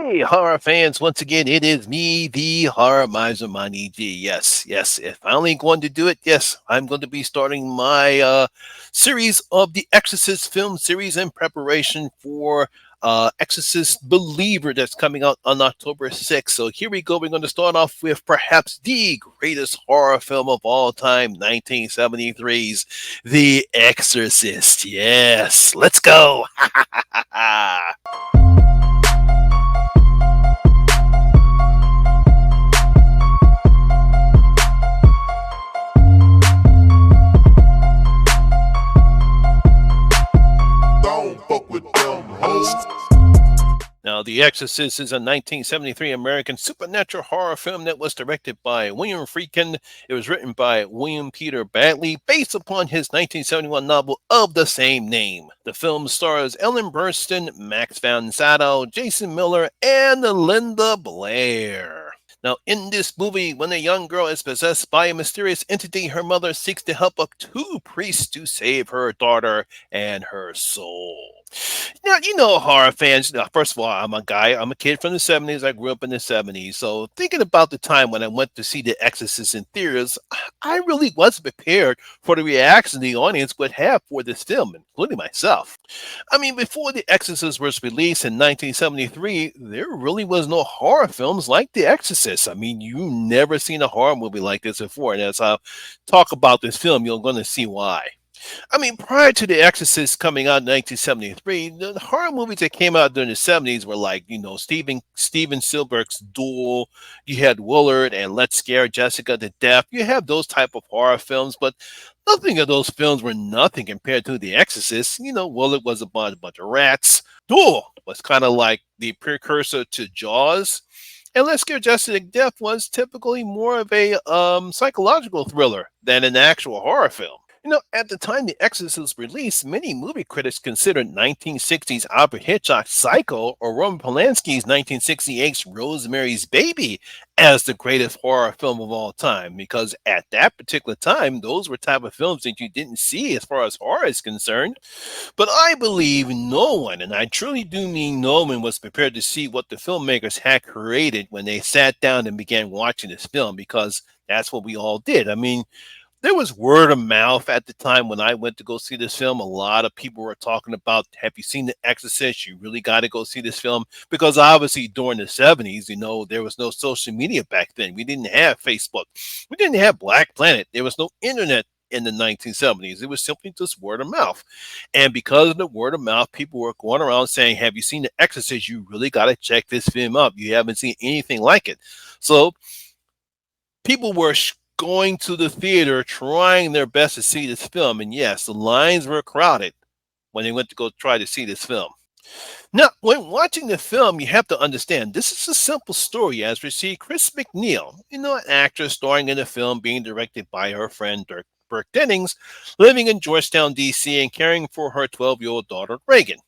Hey, horror fans, once again, it is me, the Horror Miser Money G. Yes, if finally going to do it, yes, I'm going to be starting my series of the Exorcist film series in preparation for Exorcist Believer that's coming out on October 6th. So here we go. We're going to start off with perhaps the greatest horror film of all time, 1973's The Exorcist. Yes, let's go. Don't fuck with them hoes. Now, The Exorcist is a 1973 American supernatural horror film that was directed by William Friedkin. It was written by William Peter Bradley, based upon his 1971 novel of the same name. The film stars Ellen Burstyn, Max von Sydow, Jason Miller, and Linda Blair. Now, in this movie, when a young girl is possessed by a mysterious entity, her mother seeks the help of two priests to save her daughter and her soul. Now, horror fans, first of all, I'm a kid from the 70s. I grew up in the 70s. So, thinking about the time when I went to see The Exorcist in theaters, I really wasn't prepared for the reaction the audience would have for this film, including myself. I mean, before The Exorcist was released in 1973, there really was no horror films like The Exorcist. I mean, you never seen a horror movie like this before. And as I talk about this film, you're going to see why. I mean, prior to The Exorcist coming out in 1973, the horror movies that came out during the 70s were like, Steven Spielberg's Duel. You had Willard and Let's Scare Jessica to Death. You have those type of horror films, but nothing of those films were nothing compared to The Exorcist. Willard was about a bunch of rats. Duel was kind of like the precursor to Jaws. And Let's Scare Jessica to Death was typically more of a psychological thriller than an actual horror film. At the time The Exorcist was released, many movie critics considered 1960's Albert Hitchcock's Psycho or Roman Polanski's 1968's Rosemary's Baby as the greatest horror film of all time, because at that particular time, those were type of films that you didn't see as far as horror is concerned. But I believe no one, and I truly do mean no one, was prepared to see what the filmmakers had created when they sat down and began watching this film, because that's what we all did. I mean, there was word of mouth at the time when I went to go see this film. A lot of people were talking about, have you seen The Exorcist? You really got to go see this film. Because obviously during the 70s, there was no social media back then. We didn't have Facebook. We didn't have Black Planet. There was no internet in the 1970s. It was simply just word of mouth. And because of the word of mouth, people were going around saying, have you seen The Exorcist? You really got to check this film up. You haven't seen anything like it. So people were going to the theater trying their best to see this film. And yes, the lines were crowded when they went to go try to see this film. Now, when watching the film, you have to understand this is a simple story as we see Chris McNeil, an actor starring in the film being directed by her friend Burke Dennings, living in Georgetown, D.C., and caring for her 12-year-old daughter, Reagan.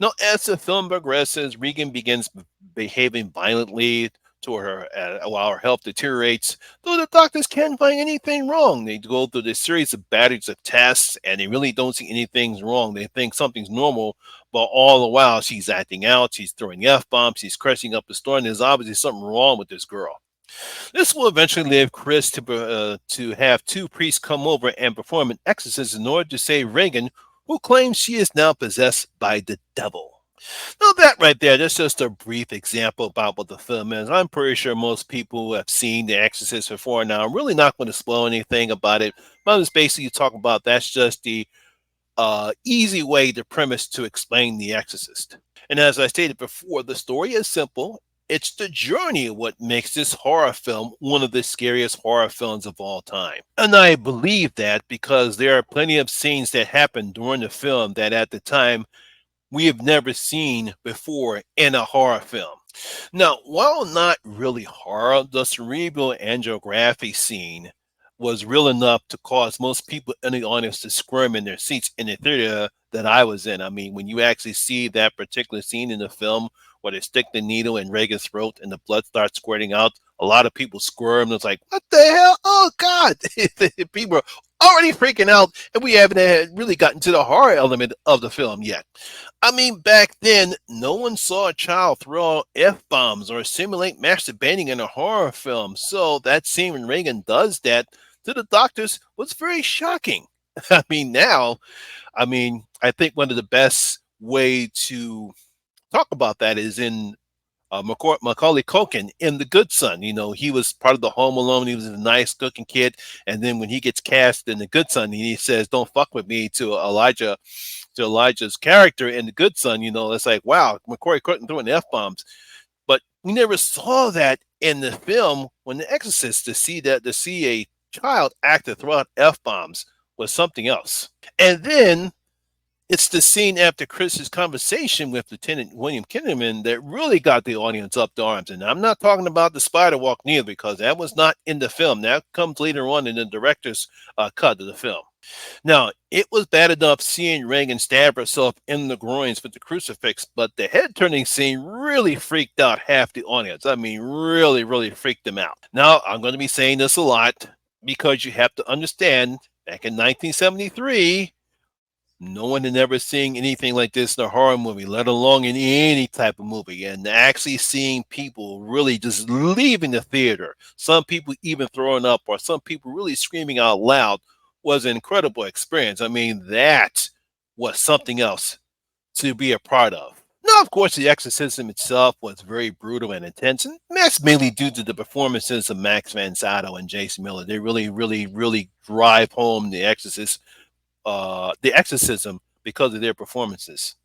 Now, as the film progresses, Regan begins behaving violently to her while her health deteriorates, though the doctors can't find anything wrong. They go through this series of batteries of tests and they really don't see anything wrong. They think something's normal, but all the while she's acting out, she's throwing F-bombs, she's crashing up the store, and there's obviously something wrong with this girl. This will eventually lead Chris to have two priests come over and perform an exorcism in order to save Reagan, who claims she is now possessed by the devil. Now, that right there, that's just a brief example about what the film is. I'm pretty sure most people have seen The Exorcist before now. I'm really not going to spoil anything about it. But I'm just basically talking about that's just the easy way, the premise to explain The Exorcist. And as I stated before, the story is simple. It's the journey of what makes this horror film one of the scariest horror films of all time. And I believe that because there are plenty of scenes that happen during the film that at the time we have never seen before in a horror film. Now, while not really horror, the Cerebral Angiography scene was real enough to cause most people in the audience to squirm in their seats in the theater that I was in. I mean, when you actually see that particular scene in the film where they stick the needle in Reagan's throat and the blood starts squirting out, a lot of people squirm. It's like, what the hell? Oh, God. People are already freaking out, and we haven't really gotten to the horror element of the film yet. I mean, back then, no one saw a child throw out F bombs or simulate masturbating in a horror film. So that scene when Reagan does that to the doctors was very shocking. I mean, now, I think one of the best way to talk about that is in Macaulay Culkin in The Good Son. You know, he was part of the Home Alone. He was a nice cooking kid, and then when he gets cast in The Good Son, he says, "Don't fuck with me" to Elijah's character in The Good Son. You know, it's like, wow, Macaulay Culkin throwing f bombs, but we never saw that in the film when The Exorcist. To see a child actor throw out f bombs was something else. And then it's the scene after Chris's conversation with Lieutenant William Kinnaman that really got the audience up to arms. And I'm not talking about the spider walk neither, because that was not in the film. That comes later on in the director's cut of the film. Now, it was bad enough seeing Reagan stab herself in the groins with the crucifix, but the head turning scene really freaked out half the audience. I mean, really, really freaked them out. Now, I'm going to be saying this a lot because you have to understand back in 1973, no one had ever seen anything like this in a horror movie, let alone in any type of movie. And actually seeing people really just leaving the theater, some people even throwing up, or some people really screaming out loud, was an incredible experience. I mean, that was something else to be a part of. Now, of course, the exorcism itself was very brutal and intense, and that's mainly due to the performances of Max Van Sydow and Jason Miller. They really, really, really drive home the exorcism because of their performances.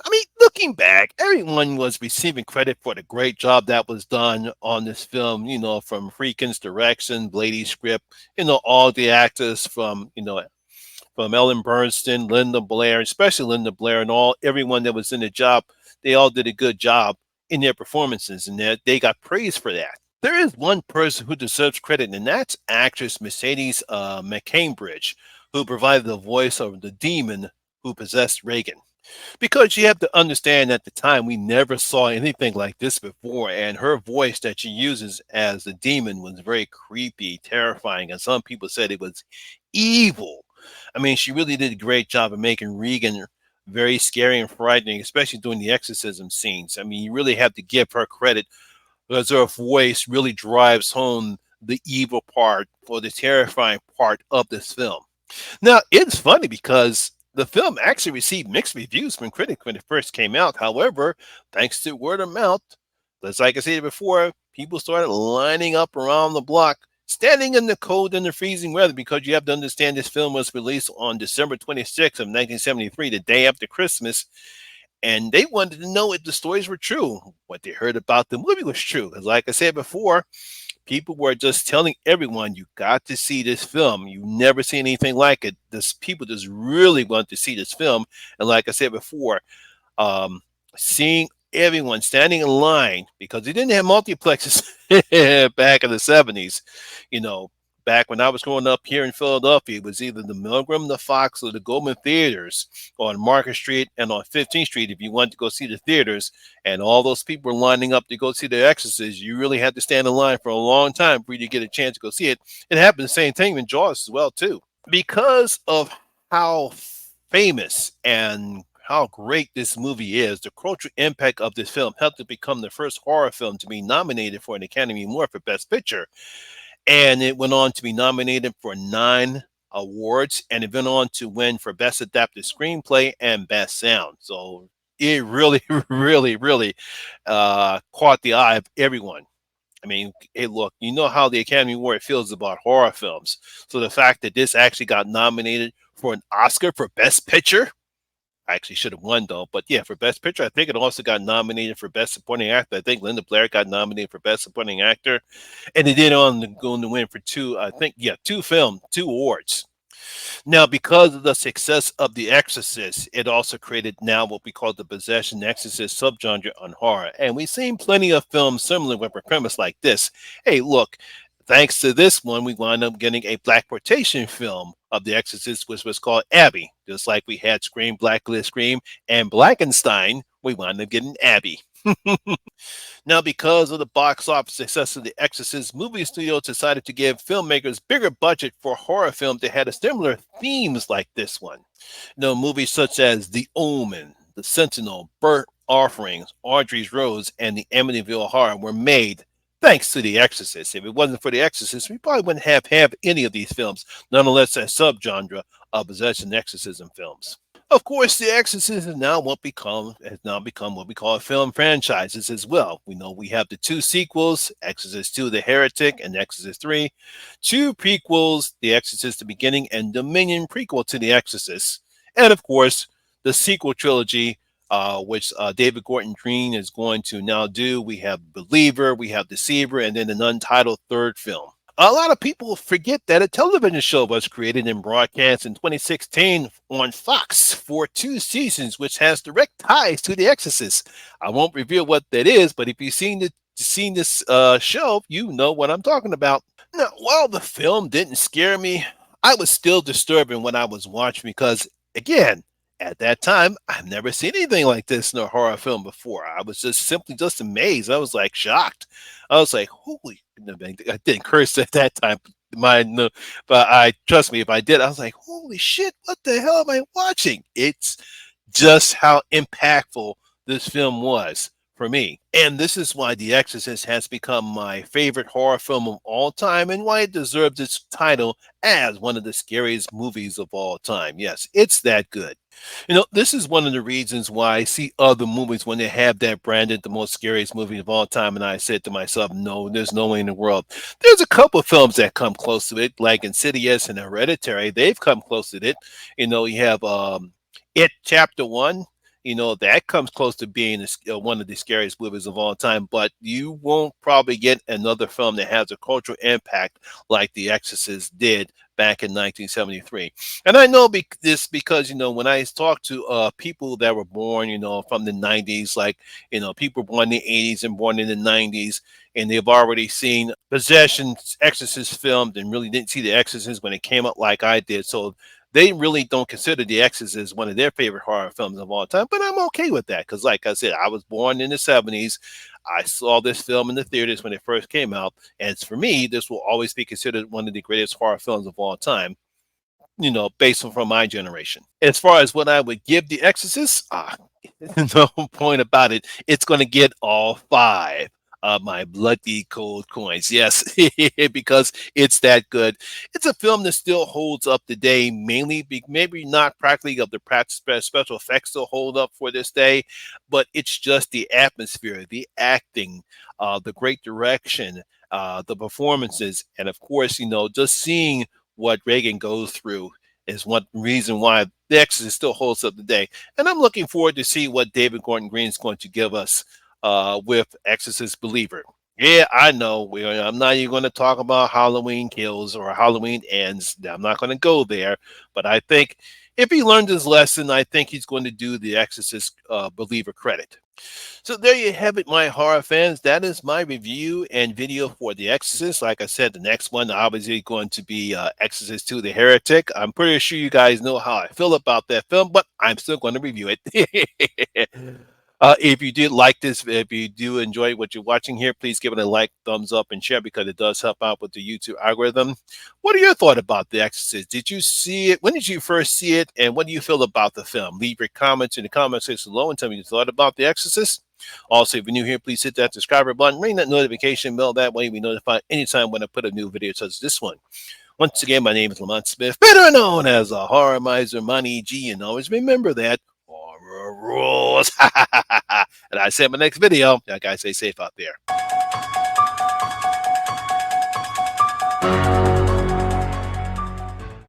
I mean, looking back, everyone was receiving credit for the great job that was done on this film, you know, from Friedkin's direction, Blady's script, you know, all the actors from Ellen Bernstein, Linda Blair, especially Linda Blair, and everyone that was in the job, they all did a good job in their performances, and they got praise for that. There is one person who deserves credit, and that's actress Mercedes McCambridge, who provided the voice of the demon who possessed Reagan. Because you have to understand, at the time, we never saw anything like this before, and her voice that she uses as the demon was very creepy, terrifying, and some people said it was evil. I mean, she really did a great job of making Regan very scary and frightening, especially during the exorcism scenes. I mean, you really have to give her credit because her voice really drives home the evil part or the terrifying part of this film. Now, it's funny because the film actually received mixed reviews from critics when it first came out. However, thanks to word of mouth, just like I said before, people started lining up around the block, standing in the cold and the freezing weather, because you have to understand this film was released on December 26th of 1973, the day after Christmas, and they wanted to know if the stories were true. What they heard about the movie was true. Because like I said before, people were just telling everyone, you got to see this film. You never seen anything like it. This people just really want to see this film. And like I said before, um, seeing everyone standing in line, because they didn't have multiplexes back in the 70s. You know, back when I was growing up here in Philadelphia, it was either the Milgram, the Fox, or the Goldman Theaters on Market Street and on 15th Street if you wanted to go see the theaters. And all those people were lining up to go see The Exorcist. You really had to stand in line for a long time for you to get a chance to go see it. It happened the same thing in Jaws as well, too. Because of how famous and how great this movie is, the cultural impact of this film helped it become the first horror film to be nominated for an Academy Award for Best Picture. And it went on to be nominated for 9 awards, and it went on to win for Best Adapted Screenplay and Best Sound. So it really, really, really caught the eye of everyone. I mean, hey, look, you know how the Academy Award feels about horror films. So the fact that this actually got nominated for an Oscar for Best Picture, I actually should have won though, but yeah, for Best Picture, I think it also got nominated for Best Supporting Actor. I think Linda Blair got nominated for Best Supporting Actor, and it did go on to win for two. I think yeah, two awards. Now, because of the success of The Exorcist, it also created now what we call the possession exorcist subgenre on horror. And we've seen plenty of films similar with a premise like this. Hey, look, thanks to this one, we wound up getting a black quotation film of The Exorcist, which was called Abby. Just like we had Scream, Blacklist Scream, and Blackenstein, we wound up getting Abby. Now, because of the box office success of The Exorcist, movie studios decided to give filmmakers bigger budget for horror films that had similar themes like this one. Movies such as The Omen, The Sentinel, Burnt Offerings, Audrey's Rose, and The Amityville Horror were made thanks to The Exorcist. If it wasn't for The Exorcist, we probably wouldn't have any of these films, nonetheless a subgenre of possession exorcism films. Of course, The Exorcist has now become what we call film franchises as well. We know we have the two sequels, Exorcist 2 The Heretic and Exorcist 3, two prequels, The Exorcist The Beginning and Dominion prequel to The Exorcist, and of course, the sequel trilogy which David Gordon Green is going to now do. We have Believer, we have Deceiver, and then an untitled third film. A lot of people forget that a television show was created and broadcast in 2016 on Fox for 2 seasons, which has direct ties to The Exorcist. I won't reveal what that is, but if you've seen this show, you know what I'm talking about. Now, while the film didn't scare me, I was still disturbing when I was watching because, again, at that time, I've never seen anything like this in a horror film before. I was just simply just amazed. I was like shocked. I was like, "Holy!" I didn't curse at that time, no, but I trust me. If I did, I was like, "Holy shit! What the hell am I watching?" It's just how impactful this film was for me. And this is why The Exorcist has become my favorite horror film of all time and why it deserves its title as one of the scariest movies of all time. Yes, it's that good. This is one of the reasons why I see other movies when they have that branded the most scariest movie of all time. And I said to myself, no, there's no way in the world. There's a couple of films that come close to it, like Insidious and Hereditary. They've come close to it. You have It Chapter 1. That comes close to being one of the scariest movies of all time, but you won't probably get another film that has a cultural impact like The Exorcist did back in 1973. And I know this because, when I talk to people that were born, from the 90s, like, people born in the 80s and born in the 90s, and they've already seen Possession, Exorcist filmed and really didn't see The Exorcist when it came up like I did. So they really don't consider The Exorcist one of their favorite horror films of all time, but I'm okay with that because, like I said, I was born in the 70s. I saw this film in the theaters when it first came out, and for me, this will always be considered one of the greatest horror films of all time. Based on from my generation. As far as what I would give The Exorcist, no point about it. It's going to get all five of my bloody cold coins. Yes, because it's that good. It's a film that still holds up today, mainly maybe not practically of the special effects still hold up for this day, but it's just the atmosphere, the acting, the great direction, the performances, and of course, just seeing what Reagan goes through is one reason why The Exorcist still holds up today. And I'm looking forward to see what David Gordon Green is going to give us with Exorcist Believer. Yeah, I know. I'm not even going to talk about Halloween Kills or Halloween Ends. I'm not going to go there. But I think if he learned his lesson, I think he's going to do the Exorcist Believer credit. So there you have it, my horror fans. That is my review and video for The Exorcist. Like I said, the next one obviously going to be Exorcist 2 The Heretic. I'm pretty sure you guys know how I feel about that film, but I'm still going to review it. If you did like this, if you do enjoy what you're watching here, please give it a like, thumbs up, and share because it does help out with the YouTube algorithm. What are your thoughts about The Exorcist? Did you see it? When did you first see it? And what do you feel about the film? Leave your comments in the comment section below and tell me your thought about The Exorcist. Also, if you're new here, please hit that subscribe button, ring that notification bell. That way, you'll be notified anytime when I put a new video such as this one. Once again, my name is Lamont Smith, better known as a Horror Miser, Money G, and always remember that horror rules. And I see you in my next video. You guys stay safe out there.